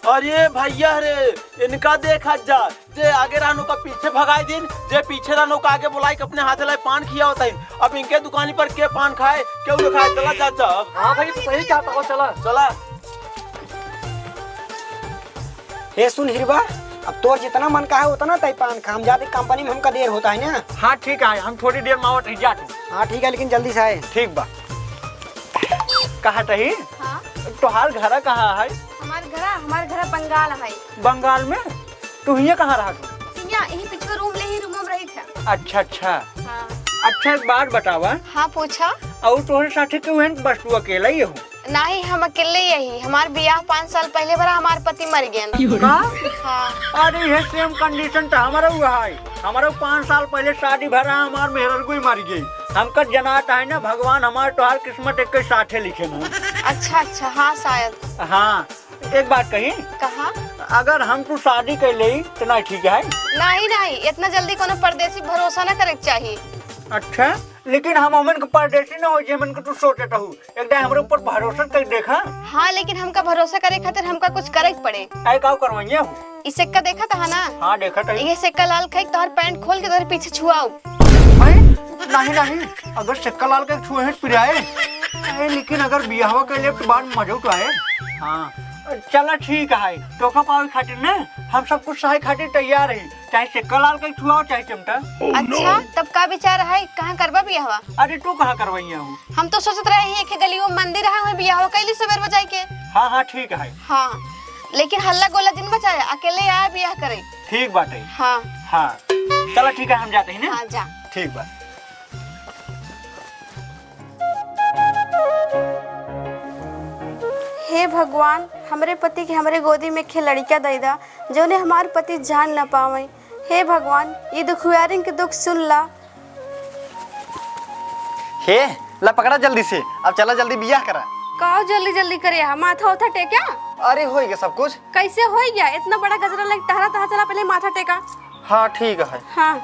अरे भैया रे इनका देखा जा, जे आगे रहनो का पीछे भगाई दिन, जे पीछे रहनो का आगे बुलाई के अपने हाथ लाई पान खिया होता है। अब इनके दुकानी पर के पान खाए क्यों न खाए? चला चाचा। हाँ भाई तो सही कहता हो, चला चला। हे सुन हिरबा, अब तोर जितना मन का है उतना तय पान खा, हम जाते कंपनी में हमका देर होता है ना। हाँ ठीक है, हम थोड़ी देर में आवत रही जा तू। हाँ ठीक है, लेकिन जल्दी से आए। ठीक बा। कहाँ रही? हाँ तोहार घर कहाँ है? हमार घर बंगाल है। बंगाल में? तू हियाँ कहाँ रहा तू? यही पिछले रूम ले ही रूम में रही था। अच्छा अच्छा। हाँ अच्छा एक बात बतावा, हाँ पूछा। और तोहरे साथे क्यों है बस तू अकेला ही हो? नहीं हम अकेले यही, हमार ब्याह 5 साल पहले भरा, हमार पति मर गया। हाँ अरे ये सेम कंडीशन तो हमारा हुआ है। हमारा 5 साल पहले शादी भरा, हमार मेहर को ही मर गई। हमका जनाता है ना भगवान हमारे तोहार किस्मत एक साथे लिखे ना। अच्छा अच्छा, हाँ शायद। हाँ एक बात कही, कहा अगर हम तू शादी कर ले तो नहीं ठीक है? नहीं नहीं, इतना जल्दी कोनो परदेसी भरोसा न करे चाहिए। अच्छा लेकिन हम अमन के परदेसी न हो जेमन के तू सोचत हूँ, एक दिन हमारे ऊपर भरोसा कर देखा। हाँ लेकिन हमका भरोसा करे खातिर हमका कुछ करे पड़े। ऐ का करवाइए हूँ? इस सिक्का देखा था ना? हाँ देखा था। ये सिक्का लाल खाई तोहर पैंट खोल के तोहर पीछे छुआओ। नहीं नहीं, अगर सिक्का लाल के छुए हैं पिराए, लेकिन अगर बियाह के लिए तो बाद मजा तो आए। हाँ चला ठीक है, टोका पावे खातिर ना हम सब कुछ सहाय खातिर तैयार है, चाहे सिक्का लाल के छुआओ चाहे चिमटा। अच्छा तब का विचार है, कहाँ करवा बियाह? अरे तू कहाँ करवाइया हूँ? हम तो सोचत रहे हैं कि गलियों में मंदिर है बियाह कैली सवेर बजाई के। हाँ हाँ ठीक है। हाँ लेकिन हल्ला गोला जिन बचाए, अकेले आया बियाह करे। ठीक बात है। हाँ हाँ चलो ठीक है, हम जाते हैं ना। हाँ जा। ठीक बात। हे भगवान, हमरे पति के हमरे गोदी में खे लड़कियां दैदा जो ने हमार पति जान न पावे। हे भगवान, ये दुखियारी के दुख सुन ला। हे ला पकड़ा जल्दी से, अब चला जल्दी बियाह करा। काओ जल्दी जल्दी करे, हम माथा उठा टेका। अरे हो गया सब कुछ। कैसे हो गया? इतना बड़ा गजरा लग टहरा तहा, चला पहले माथा टेका। हाँ ठीक है। हाँ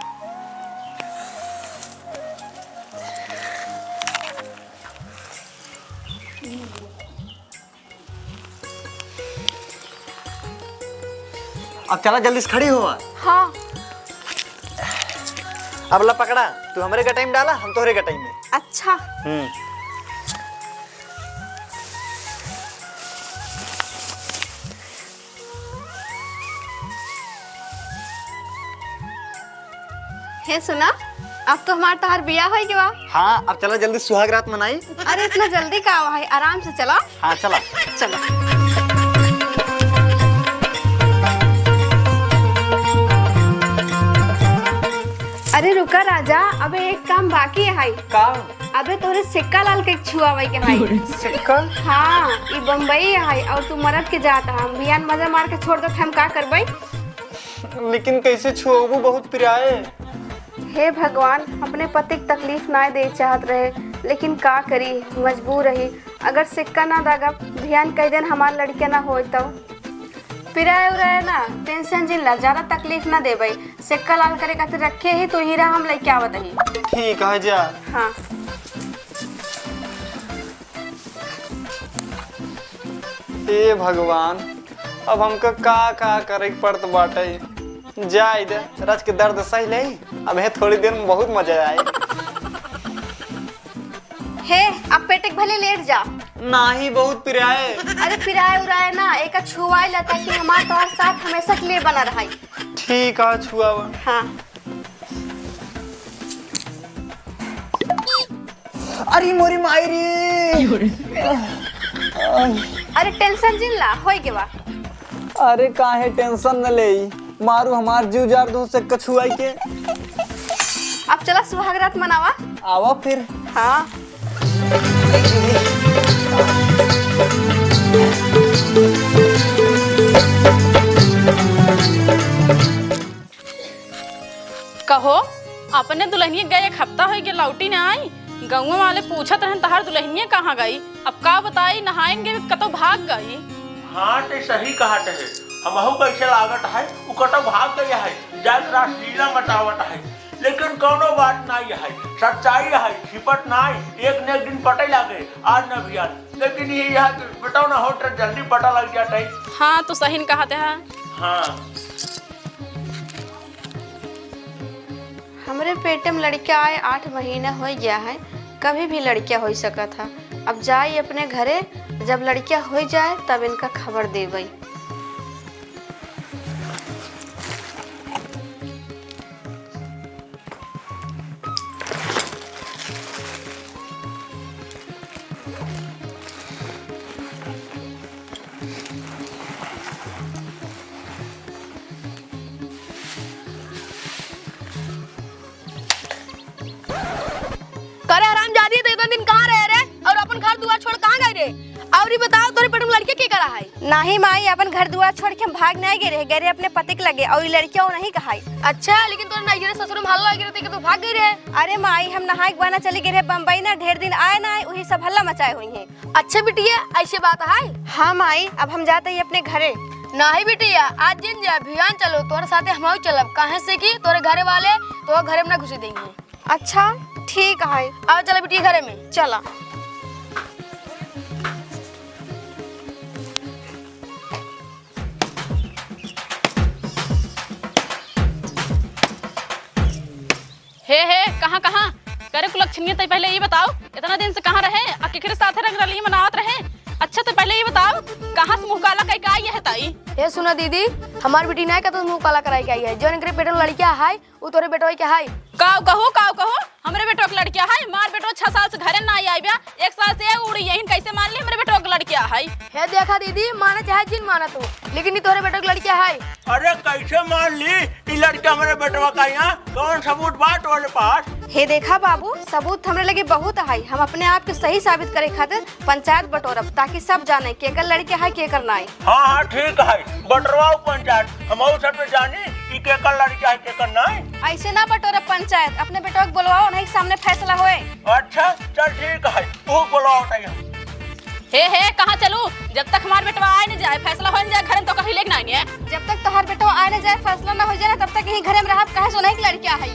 अब चला जल्दी से खड़ी हुआ। हाँ अब ला पकड़ा, तू हमारे गटाई में डाला, हम तोहरे गटाई में। अच्छा। हे सुना, अब तो हमारा तहार बियाह है क्या? हाँ अब चला जल्दी सुहाग रात मनाई। अरे इतना जल्दी का है, आराम से चला। हाँ चला। चलो। अरे रुका राजा, अबे एक काम बाकी है। का? अबे तोरे सिक्का लाल के छुआवे के है। सिक्का? हाँ ये बम्बई है और तू मरद के जाता, हम बियान मजा मार के छोड़ दो, हम का करबे? लेकिन कैसे छुआबू, बहुत पिराए। हे भगवान, अपने पति की तकलीफ ना दे चाहत रहे, लेकिन का करी, मजबूर रही। अगर सिक्का ना दागा भियान कई दिन हमार लड़कियां ना हो तो पिराए उराए ना, टेंशन जिला, ज्यादा तकलीफ ना दे भाई। सिक्का लाल करे खातिर रखे ही तो हीरा हम लेके आवत ही। ठीक है जा। हाँ हे भगवान, अब हमका का करे पड़त बाटे। जाए दे, रच के दर्द सही ले, अब है थोड़ी देर में बहुत मजा आए। हे अब पेटे भले लेट जा। नाही बहुत पिराए। अरे पिराए उराए ना, एक छुआई ला ताकि हमार तोहर साथ हमेशा के लिए बना रहे। ठीक है छुआवा। हाँ अरे मोरी मायरी। अरे टेंशन जिला होई के बा। अरे काहे टेंशन न ले, मारू हमार जीव जार दो से कछुआई के। अब चला सुहाग रात मनावा। आवा फिर। हाँ कहो, अपने दुल्हनिया गए एक हफ्ता हो गया, लौटी ना आई। गाँव वाले पूछत रहन तहार दुल्हनिया कहाँ गई। अब का बताई, नहाएंगे कतो भाग गई। हाँ ते सही कहत है, हमहू कैसे लागत है, उ कतो भाग गया है, जात रात लीला मचावत है। लेकिन कोनो बात नहीं है, सच्चाई है, छिपट नहीं। एक न एक दिन पटे लगे, आज न भी आज। लेकिन ये यहाँ बताओ ना, हो तो जल्दी पता लग जाता है। हाँ तो सही कहते हैं। हाँ हमरे पेट में लड़का आए 8 महीना हो गया है, कभी भी लड़का हो सका था। अब जाई अपने घरे, जब लड़का हो जाए तब इनका खबर देवई। घर दुआर छोड़ कहाँ गए रे? और बताओ तोरे पेट में लड़के के करा है? नहीं माई, अपन घर दुआर छोड़ के हम भाग नहीं गए रहे अपने पति के लगे, और लड़कियों नहीं कहाई। अच्छा, लेकिन तोरे नैहरे ससुर में हल्ला गिरे थे कि तू भाग गई रे? अरे माई, हम नहाए बना चली गए बम्बई ना, ढेर दिन आए ना आए, वही सब हल्ला मचाए हुई है। अच्छा बिटिया, ऐसे बात है? हाँ माई, अब हम जाते ही अपने घरे। नहीं बिटिया, आज जिन जा अभियान चलो, तोरे साथे हम चलब। काहे से कि तोरे घरे वाले तो घरे में ना घुसे देंगे। अच्छा ठीक है, आओ चलो बिटिया घरे में। चला। हे कहाँ कहाँ करे कुलक्षणिय, तो पहले ये बताओ इतना दिन से कहाँ रहे, आ केकरे साथे रंग रली मनावत रहे? अच्छा तो पहले ये बताओ कहाँ से मुँह काला कई आई है ताई? ये सुना दीदी, हमार बेटी नहीं का तो मुंह काला कराई के आई है। जो इनके पेट में लड़कियां है वो तोरे बेटवा के है। काव कहो हमरे बेटो के लड़किया है। मार बेटो 6 साल से घरे ना आई बा, 1 साल से उड़ी यही कैसे मान ली हमरे बेटो के लड़किया है? हे देखा दीदी, माना चाहे जिन माना तू, लेकिन ये तोरे बेटो के लड़किया है। अरे कैसे मान ली कि लड़का मेरे बेटवा का? यहाँ कौन सबूत बात वाले पास? हे देखा बाबू, सबूत हमरे लगे बहुत है। हम अपने आप के सही साबित करे खातिर पंचायत बटोरब, ताकि सब जाने केकर लड़के है केकर नहीं। हाँ ठीक है, बटरवाओ पंचायत, हम सब पे जानी कि केकर लड़का है केकर नहीं। ऐसे ना बटोरब पंचायत, अपने बेटो को बुलवाओ, नहीं सामने फैसला होए। अच्छा चल ठीक है, वो बोलो हे कहाँ चलू? जब तक हमारे बेटवा आए नहीं जाए, फैसला हो नहीं जाए घर में, तो कहीं लेके नहीं है। जब तक तोहार बेटो आए न जाए, फैसला ना हो जाए, तब तक यही घरे में रहब। कहे सो नहीं कि लड़किया है।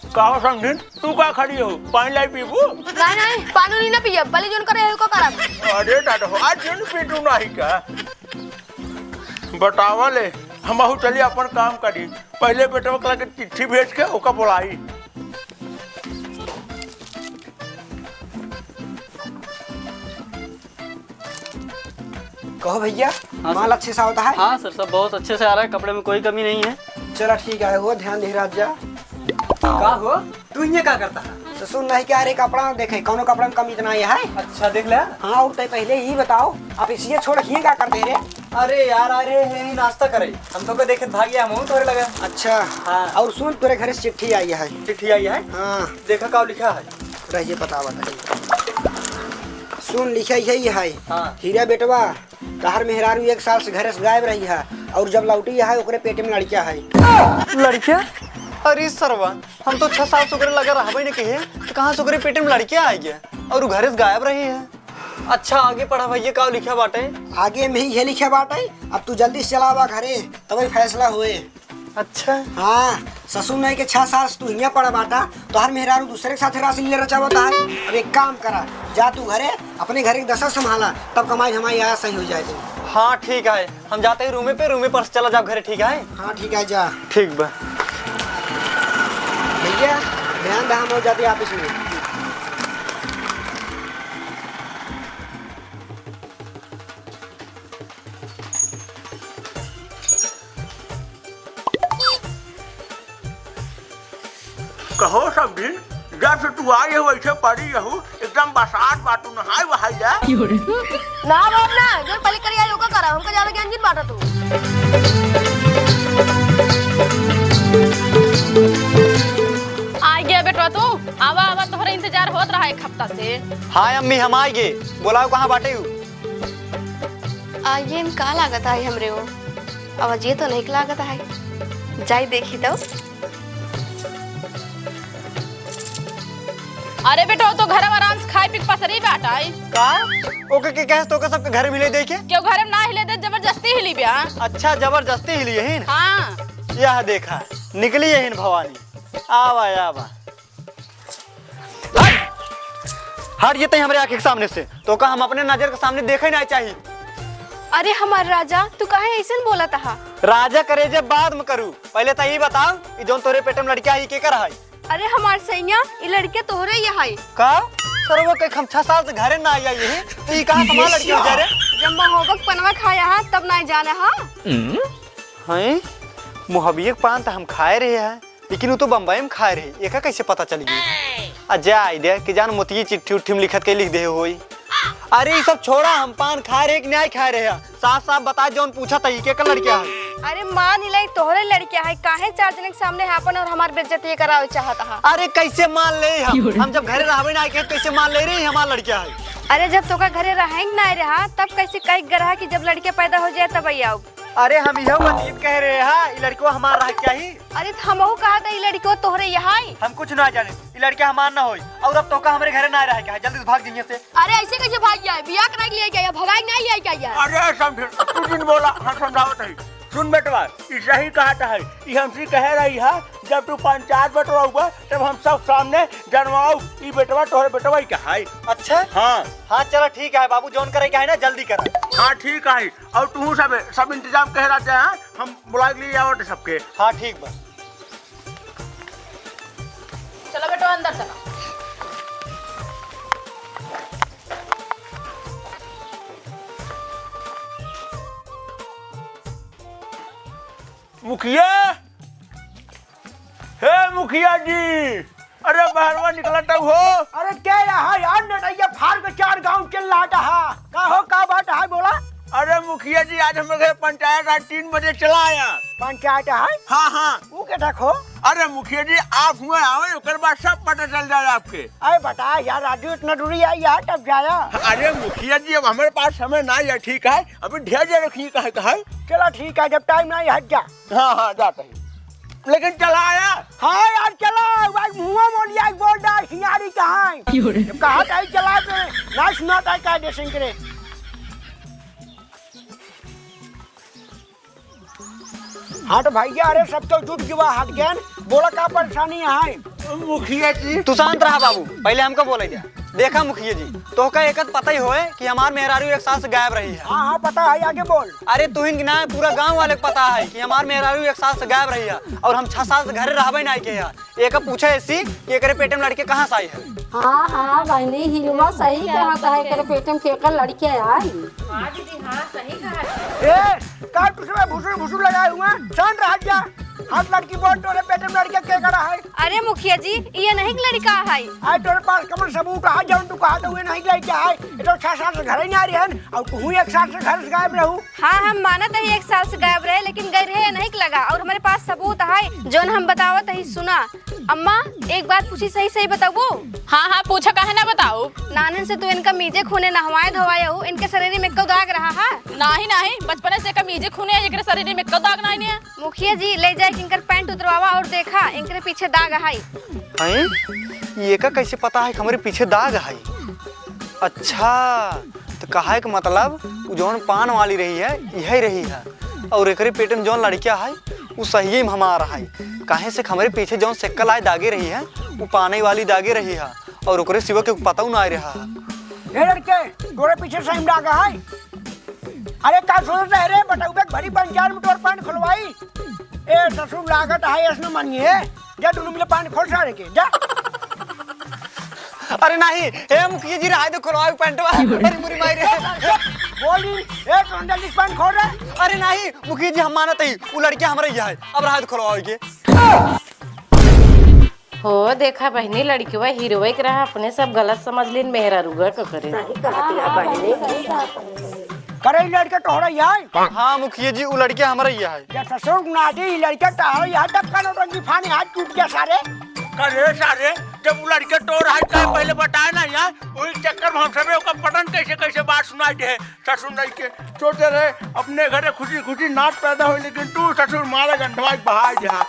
कहो समझिन, तू का खड़ी हो? पानी लाई पीबू? नहीं पानी नहीं ना पिए, भले जोन करे है को करब। अरे दादा, आज जोन पीटू नहीं का? बतावा ले, हम चली अपन काम करी। पहले बेटवा कला के चिट्ठी भेज के ओका बुलाई। कहो भैया, माल अच्छे से होता है? हाँ सर, सब बहुत अच्छे से आ रहा है, कपड़े में कोई कमी नहीं है। चलो ठीक है, वो ध्यान दे राजा। का हो तू ये क्या करता है? ससुर नहीं क्या रे, कपड़ा देखे कौनो कपड़ा में कमी इतना है? अच्छा देख ले। हाँ, और पहले ही बताओ, आप इसी छोड़ ये क्या करते रे? अरे यार, अरे यही नाश्ता करे, हम तो देखे भाग गया, हम तोरे लगा। अच्छा हाँ। और सुन, तेरे घर से चिट्ठी आई है। चिट्ठी आई है? हाँ, देखा क्या लिखा है? रहिए पता बताइए। सुन, लिखा यही है। हाँ। हीरा बेटवा, तहर मेहरारू 1 साल से घर से गायब रही है, और जब लौटी है ओकरे पेट में लड़किया है। लड़किया? अरे सरवा, हम तो 6 साल से लगा रहा नहीं कहे, तो कहाँ से पेट में लड़कियां आई है और घर से गायब रही है। अच्छा आगे पढ़ा भैया, क्या लिखा बाटे? आगे में ही ये लिखा बाटे, अब तू जल्दी से चला घरे, तभी फैसला हुए। अच्छा हाँ, ससुर नहीं के 6 साल से तू हियाँ पड़ा बाटा, तो हर मेहरारू दूसरे के साथ राशि ले रचा होता है। अब एक काम करा, जा तू घरे, अपने घर की दशा संभाला, तब कमाई हमारी यहाँ सही हो जाए। हाँ ठीक है, हम जाते ही रूमे पर चला जाओ घरे, ठीक है? हाँ ठीक है, जा। ठीक बा भैया, ध्यान रहा, हम हो जाते ऑफिस में। कहो समझिन, जब से तू आई है वैसे पड़ी रहू, एकदम बसात बाटू नहाय वहाय जा। ना बाप ना, जो पहले करी आई ओका करा, हमका ज्यादा ज्ञान जिन बाटा तू। आ गया बेटवा तू, आवा तोहरा इंतजार होत रहा 1 हफ्ता से। हाँ अम्मी, हम आ गए, बोलाओ कहाँ बाटे हूँ? ये का लागत है हमरे वो? आवाज ये तो नहीं लागत है, जाई देखी तो। अरे बेटा तो घर में आराम से खाए पी के पसरी बैठा है का? ओके के कहे तो के सबके घर मिले देखे? क्यों घर में ना हिले दे, जबरदस्ती हिली बिया। अच्छा जबरदस्ती हिली है? हाँ, यह देखा निकली है भवानी। आवा आवा, हट ये हमारे आंख के सामने से, तो का हम अपने नजर के सामने देखे नहीं चाहिए। अरे हमार राजा, तू काहे ऐसे बोला था? राजा करे जब बाद में करू, पहले तो ये बताओ कि जो तोरे पेट में लड़किया है के कर है? अरे हमार सैया, ये लड़के तोहरे ये है का? सरवो के हम 6 साल से घरे ना आई है, तो ये कहां संभाल लड़की हो जा रे? जब महोबक पनवा खाया है तब नहीं जाना हैं? मुहबियक पान तो हम खाए रहे हैं, लेकिन वो तो बम्बई में खाए रहे, एका कैसे पता चल गई? जा दे कि जान मोती चिट्ठी उट्ठी में लिखत के लिख दे होई। अरे ये सब छोड़ा, हम पान खा रहे कि नहीं खा रहे हैं? साफ साफ बता, जौन पूछा था के का लड़किया है। अरे मान ही तोहरे लड़किया है, काहे 4 जन के सामने हापन और हमार बेइज्जती करावे चाहता है। अरे कैसे मान ले हम जब घरे रहबे ना के कैसे मान ले रही हमारा लड़किया है? अरे जब तोका घरे रहेंगे ना रहा तब कैसे कई गरहा कि जब लड़के पैदा हो जाए तब आई आओ। अरे हम यह बात कह रहे हैं, ये लड़को हमारा रह क्या ही। अरे हमहू कहा था ये लड़को तोहरे यहाँ आई। हम कुछ ना जाने, ये लड़का हमार ना होई और अब तो का हमारे घरे ना रह क्या है, जल्दी से भाग दीजिए से। अरे ऐसे कैसे भाग गया? बियाह करा के लिए क्या भगाई नहीं आई क्या यार? अरे समझ तू जिन बोला हम समझावत है। सुन बेटवा, ई सही कहता है, ई हमसे कह रही है जब तू पंचायत बटवा हुआ तब हम सब सामने जनवाओ ई बेटवा तोहरे बेटवा ही कहा है। अच्छा हाँ हाँ चलो ठीक है बाबू, जौन करे क्या है ना जल्दी कर। हाँ ठीक है, और तू सब इंतजाम कह रहा है, हम बुला लिए आवट सबके। हाँ ठीक बा। चलो बेटो अंदर चलो। मुखिया, हे मुखिया जी, अरे बाहरवा निकलता हो। अरे क्या है यार, नटैया फाड़ के 4 गांव चल लाटा है। का हो का बात है बोला? अरे मुखिया जी, आज हमारे घर पंचायत आज 3 बजे चला आया। पंचायत है? हाँ हाँ। वो के देखो। अरे मुखिया जी, आप हुए आवे उसके बाद सब पता चल जाए आपके। अरे बता यार, राजू इतना दूरी आई यार तब जाया। अरे मुखिया जी, अब हमारे पास समय ना है, ठीक है, अभी ढेर रखिए कहा। चलो ठीक है, जब टाइम नहीं हट जा। हाँ हाँ जाता है, लेकिन चला आया। हाँ यार चला, मुँह मोलिया बोल रहा हियारी कहाँ कहा कहीं चला पे ना सुनाता है क्या देसिंग करे। हाँ तो भैया, अरे सब तो जुट जुआ हट गया, बोला क्या परेशानी है? मुखिया जी तू शांत रहा बाबू, पहले हमको बोले जा। देखा मुखिया जी, तो का एक पता ही होए कि हमार मेहरारू 1 साल से गायब रही है। हाँ हाँ पता है, आगे बोल। अरे तू ही ना, पूरा गांव वाले को पता है कि हमार मेहरारू 1 साल से गायब रही है और हम 6 साल से घरे रहबे नहीं के है। एक पूछे ऐसी कि एकरे पेट में लड़के कहाँ से आई है। हाँ हाँ बहनी, हिलवा सही कहता है, कर पेटम के कर लड़के आई। हाँ दीदी, हाँ सही कहा। ए का तुझे भुसुर भुसुर लगाए हुए शांत रह जा। हाथ लड़की बोल, तोरे पेट में लड़के क्या करा है? अरे मुखिया जी, ये नहीं लड़का है। आई तोरे पास कमर सबूत है, जब तू कहा तो हुए नहीं लड़का है। ये तो 6 साल से घर ही नहीं आ रही है और तू 1 साल से घर से गायब रहू। हाँ हम मानत है 1 साल से गायब रहे, लेकिन गए रहे नहीं लगा और हमारे पास सबूत है जो हम बतावत है। सुना अम्मा, एक बात पूछी, सही सही बताओ। हाँ हाँ पूछा, काहे ना बताओ। नानन से तू इनका मीजे खूने नहवाए धोवाए हो, इनके शरीर में क्यों दाग रहा है? नहीं नहीं, बचपन से कमीजे खूने है, एकरे शरीर में क्यों दाग नहीं है? मुखिया जी ले जाए इनकर पैंट उतरवावा और देखा इनके पीछे दाग है। ये का कैसे पता है हमारे पीछे दाग है? अच्छा तो कहा है कि मतलब जौन पान वाली रही है यही रही है और एकरे पेट में जौन लड़किया है वो सही में हमारा है। काहे से हमारे पीछे जौन सेक्कल आए दागे रही है वो पानी वाली दागे रही है और ओकरे सिवा के पता ना रहा। ये लड़के तोरे पीछे सही दागा है? अरे का सोच रहे रे, बताऊ भरी पंचायत में तोर पैंट खुलवाई। ए ससुर लागत है, इसने मानिए जा दोनों मिले पैंट खोल सारे के जा। अरे नहीं, ए मुखिया जी रहा है तो खुलवाओ पैंटवा। अरे मुरी माई रे बोली ए तो अंदर लिस पैंट खोल रहा। अरे नहीं मुखिया जी, हम मानत है वो लड़किया हमारे यहाँ है, अब रहा है तो खुलवाओ के। हो देखा बहनी, लड़कीवा हीरोइक रहा, अपने सब गलत समझ लेन, मेहरा रुगा को करे। करे लड़का तोहरा यहाँ? हाँ मुखिया जी, वो लड़किया हमारे यहाँ है। या ससुर नादी लड़का तोहरा यहाँ तब का नौटंकी फाने हाथ टूट गया सारे। करे सारे, जब वो लड़के तोड़ हाथ का पहले बताया ना यार, वही चक्कर में हम सबे ओका पटन कैसे कैसे बात सुनाई दे। ससुर नहीं के छोटे रहे अपने घरे खुशी खुशी नाच पैदा हुई, लेकिन तू ससुर मारा गंधवा बहा जा।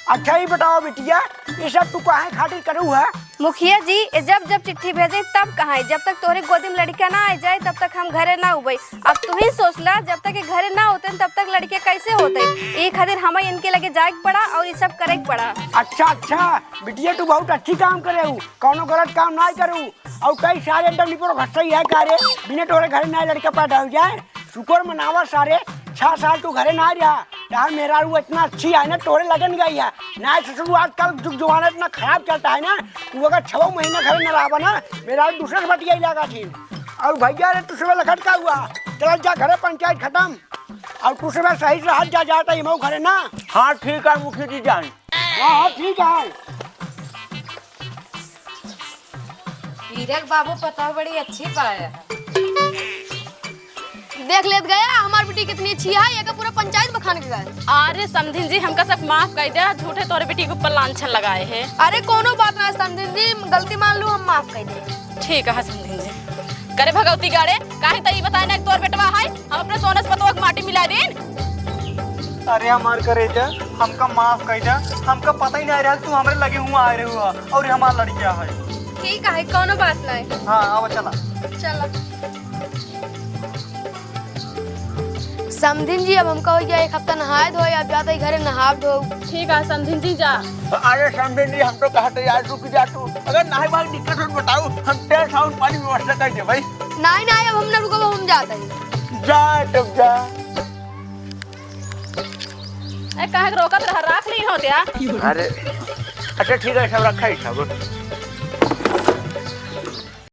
अच्छा ही बताओ बिटिया, ये सब तू काहे खातिर करू है? मुखिया जी जब जब चिट्ठी भेजे तब कहा, जब तक तोहरे गोदी में लड़का ना आ जाए तब तक हम घरे ना उबे। अब तू ही सोच ला, जब तक घरे ना होते तब तक लड़के कैसे होते? ये खातिर हमें इनके लगे जाए पड़ा और ये सब करे पड़ा। अच्छा अच्छा बिटिया, तू बहुत अच्छी काम करे हूँ, कौनो गलत काम ना करू और कई सारे अंदर निपुर घसा ही है कार्य बिना तोरे घरे ना लड़का पैदा हो जाए। शुक्र मनावा सारे, 6 साल तू घरे ना रहा यार, मेरा रू इतना अच्छी है ना, तोरे लगन गई है ना। ससुर आजकल जुग जमाना इतना खराब चलता है ना, तू अगर 6 महीना घर में रहा ना, मेरा दूसरे से बटिया लगा थी। और भैया रे तू सुबह लखट का हुआ, चल जा घरे, पंचायत खत्म और तू सुबह सही से हाथ जा जाता है मऊ घरे ना। हाँ ठीक है मुखिया जी जान। हाँ ठीक है। हीरक बाबू पता बड़ी अच्छी पाया। देख लेत गया हमार बेटी कितनी अच्छी है, ये का पूरा पंचायत बखान के गए। अरे समधिन जी हमका सब माफ कर दे, झूठे तोरे बेटी के ऊपर लांछन लगाए है। अरे कोनो बात ना समझिन जी, गलती मान लो, हम माफ कर दे। ठीक है समधिन जी। करे भगवती गाड़े काहे तई बताए ना तोर बेटवा है, हम अपने सोने से पतोक माटी मिला देन। अरे हमार करे जा, हमका माफ कर जा, हमका पता ही नहीं रहा तू हमरे लगे हुआ आ रहे हुआ और हमार लड़किया है। ठीक है कोनो बात नहीं। हाँ आओ चला। चलो समधिन जी, अब हमका हो गया 1 हफ्ता नहाए धोए, अब जाते ही घरे नहा धो। ठीक है समधिन जी जा। अरे समझे नहीं, हम तो कहते यार रुक जा तू, अगर नहाए भाग दिक्कत हो बताओ, हम तेल साउंड पानी व्यवस्था कर दे भाई। नहीं नहीं अब हम ना रुको, हम जाते हैं। जा तब जा। ए काहे रोकत रह, राख ली हो क्या? अरे अच्छा ठीक है, सब रखा ही सब।